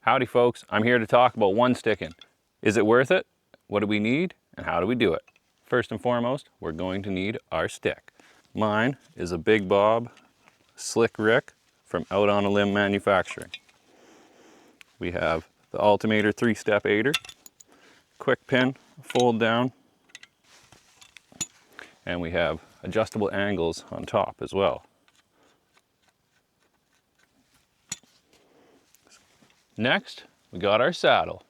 Howdy folks, I'm here to talk about one sticking. Is it worth it? What do we need? And how do we do it? First and foremost, we're going to need our stick. Mine is a Big Bob Slick Rick from Out on a Limb Manufacturing. We have the Altimeter 3-step aider, quick pin, fold down, and we have adjustable angles on top as well. Next, we got our saddle.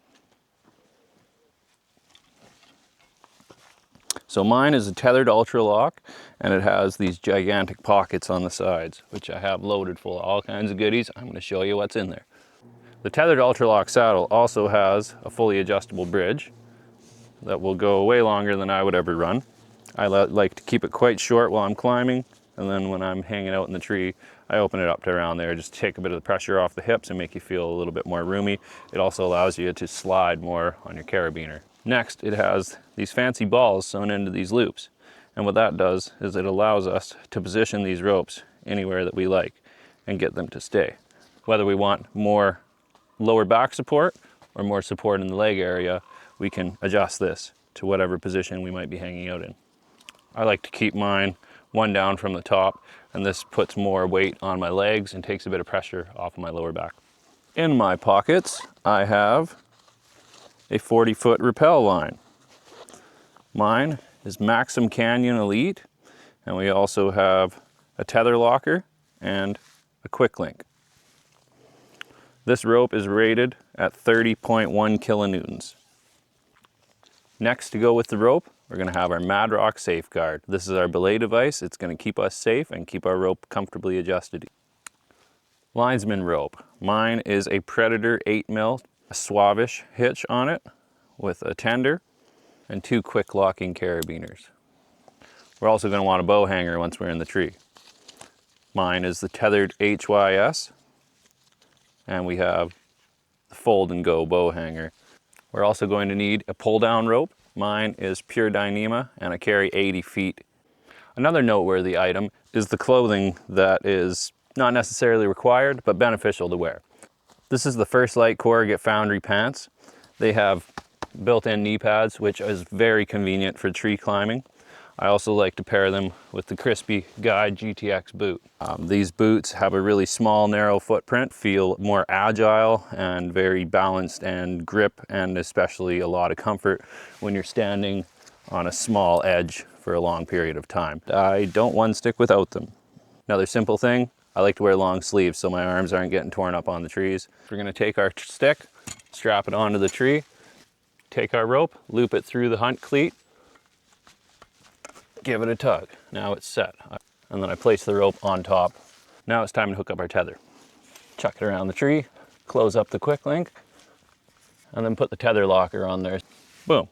So mine is a Tethrd Ultra Lock, and it has these gigantic pockets on the sides, which I have loaded full of all kinds of goodies. I'm going to show you what's in there. The Tethrd Ultra Lock saddle also has a fully adjustable bridge that will go way longer than I would ever run. I like to keep it quite short while I'm climbing, and then when I'm hanging out in the tree, I open it up to around there, just to take a bit of the pressure off the hips and make you feel a little bit more roomy. It also allows you to slide more on your carabiner. Next, it has these fancy balls sewn into these loops. And what that does is it allows us to position these ropes anywhere that we like and get them to stay. Whether we want more lower back support or more support in the leg area, we can adjust this to whatever position we might be hanging out in. I like to keep mine one down from the top, and this puts more weight on my legs and takes a bit of pressure off of my lower back. In my pockets, I have a 40-foot rappel line. Mine is Maxim Canyon Elite, and we also have a tether locker and a quick link. This rope is rated at 30.1 kilonewtons. Next, to go with the rope, we're going to have our Madrock Safeguard. This is our belay device. It's going to keep us safe and keep our rope comfortably adjusted. Linesman rope. Mine is a Predator 8mm, a Swabish hitch on it with a tender and 2 quick locking carabiners. We're also going to want a bow hanger once we're in the tree. Mine is the Tethrd HYS, and we have the fold and go bow hanger. We're also going to need a pull down rope. Mine is Pure Dyneema, and I carry 80 feet. Another noteworthy item is the clothing that is not necessarily required, but beneficial to wear. This is the First Light Corrugate Foundry pants. They have built-in knee pads, which is very convenient for tree climbing. I also like to pair them with the Crispy Guide GTX boot. These boots have a really small, narrow footprint, feel more agile and very balanced, and grip, and especially a lot of comfort when you're standing on a small edge for a long period of time. I don't one stick without them. Another simple thing, I like to wear long sleeves so my arms aren't getting torn up on the trees. We're going to take our stick, strap it onto the tree, take our rope, loop it through the hunt cleat, give it a tug. Now it's set. And then I place the rope on top. Now it's time to hook up our tether. Chuck it around the tree, close up the quick link, and then put the tether locker on there. Boom.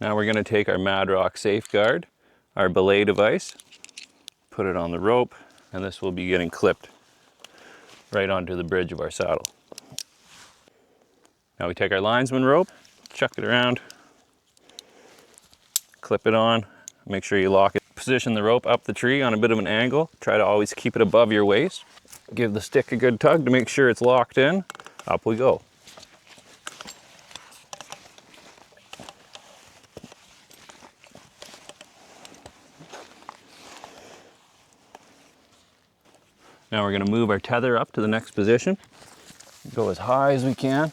Now we're going to take our Madrock Safeguard, our belay device, put it on the rope, and this will be getting clipped right onto the bridge of our saddle. Now we take our linesman rope, chuck it around, clip it on, make sure you lock it. Position the rope up the tree on a bit of an angle. Try to always keep it above your waist. Give the stick a good tug to make sure it's locked in. Up we go. Now we're going to move our tether up to the next position. Go as high as we can.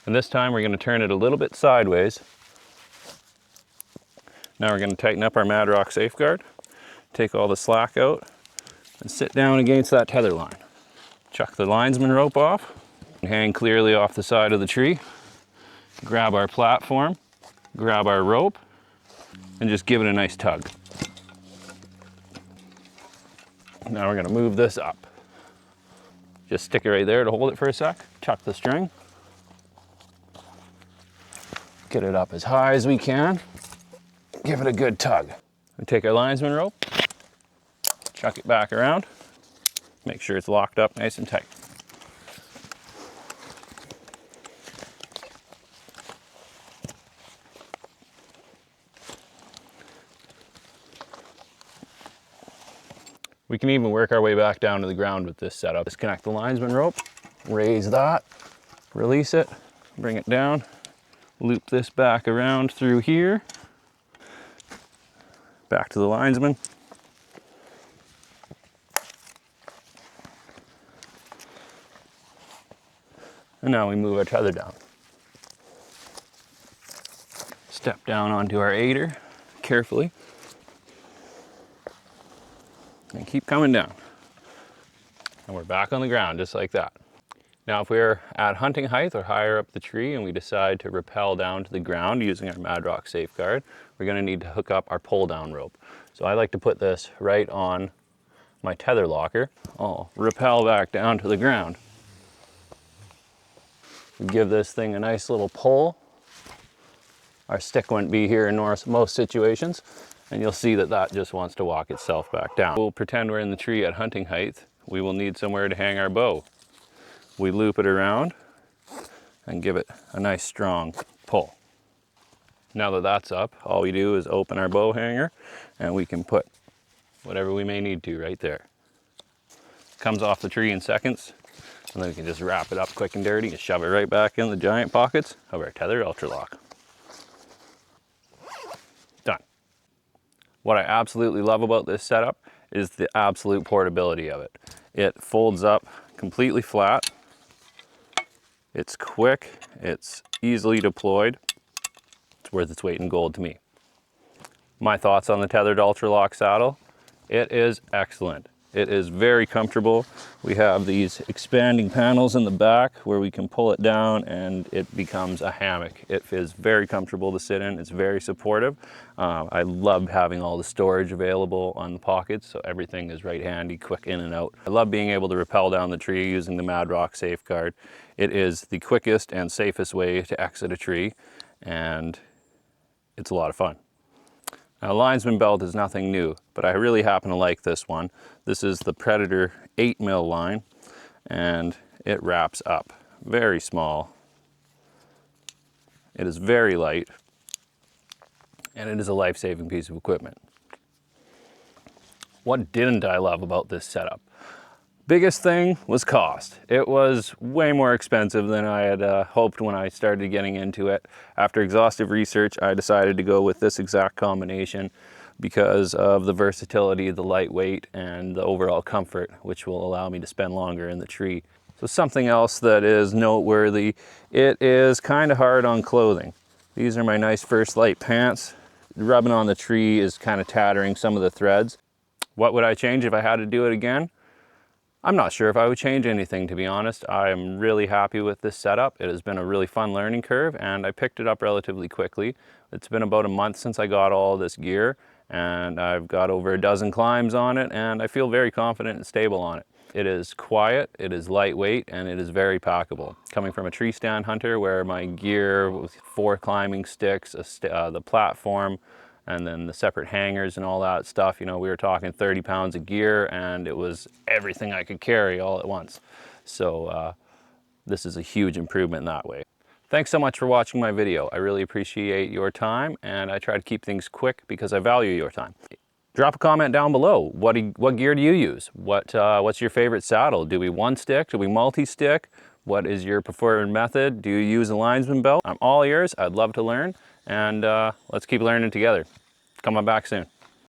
And this time we're going to turn it a little bit sideways. Now we're going to tighten up our Madrock Safeguard, take all the slack out, and sit down against that tether line. Chuck the linesman rope off, and hang clearly off the side of the tree. Grab our platform, grab our rope, and just give it a nice tug. Now we're going to move this up. Just stick it right there to hold it for a sec. Chuck the string. Get it up as high as we can. Give it a good tug. We take our linesman rope, chuck it back around, make sure it's locked up nice and tight. We can even work our way back down to the ground with this setup. Disconnect the linesman rope, raise that, release it, bring it down, loop this back around through here, back to the linesman. And now we move our tether down. Step down onto our aider carefully and keep coming down. And we're back on the ground just like that. Now if we're at hunting height or higher up the tree and we decide to rappel down to the ground using our Mad Rock safeguard, we're going to need to hook up our pull down rope. So I like to put this right on my tether locker. I'll rappel back down to the ground. We give this thing a nice little pull. Our stick wouldn't be here in most situations, and you'll see that that just wants to walk itself back down. We'll pretend we're in the tree at hunting height. We will need somewhere to hang our bow. We loop it around and give it a nice strong pull. Now that that's up, all we do is open our bow hanger and we can put whatever we may need to right there. Comes off the tree in seconds, and then we can just wrap it up quick and dirty and shove it right back in the giant pockets of our Tethrd Ultra Lock. Done. What I absolutely love about this setup is the absolute portability of it. It folds up completely flat. It's quick, it's easily deployed. It's worth its weight in gold to me. My thoughts on the Tethrd Ultra Lock saddle: it is excellent. It is very comfortable. We have these expanding panels in the back where we can pull it down and it becomes a hammock. It is very comfortable to sit in. It's very supportive. I love having all the storage available on the pockets, so everything is right handy, quick in and out. I love being able to rappel down the tree using the Mad Rock safeguard. It is the quickest and safest way to exit a tree, and it's a lot of fun. Now, linesman belt is nothing new, but I really happen to like this one. This is the Predator 8mm line, and it wraps up. Very small. It is very light, and it is a life-saving piece of equipment. What didn't I love about this setup? Biggest thing was cost. It was way more expensive than I had hoped when I started getting into it. After exhaustive research, I decided to go with this exact combination because of the versatility, the lightweight, and the overall comfort, which will allow me to spend longer in the tree. So something else that is noteworthy, it is kind of hard on clothing. These are my nice First Light pants. Rubbing on the tree is kind of tattering some of the threads. What would I change if I had to do it again? I'm not sure if I would change anything, to be honest. I am really happy with this setup. It has been a really fun learning curve, and I picked it up relatively quickly. It's been about a month since I got all this gear, and I've got over a dozen climbs on it, and I feel very confident and stable on it. It is quiet, it is lightweight, and it is very packable. Coming from a tree stand hunter where my gear with 4 climbing sticks, the platform, and then the separate hangers and all that stuff, you know, we were talking 30 pounds of gear, and it was everything I could carry all at once. So this is a huge improvement in that way. Thanks so much for watching my video. I really appreciate your time, and I try to keep things quick because I value your time. Drop a comment down below. What gear do you use? What's your favorite saddle? Do we one stick? Do we multi-stick? What is your preferred method? Do you use a linesman belt? I'm all ears. I'd love to learn, and let's keep learning together. Come on back soon.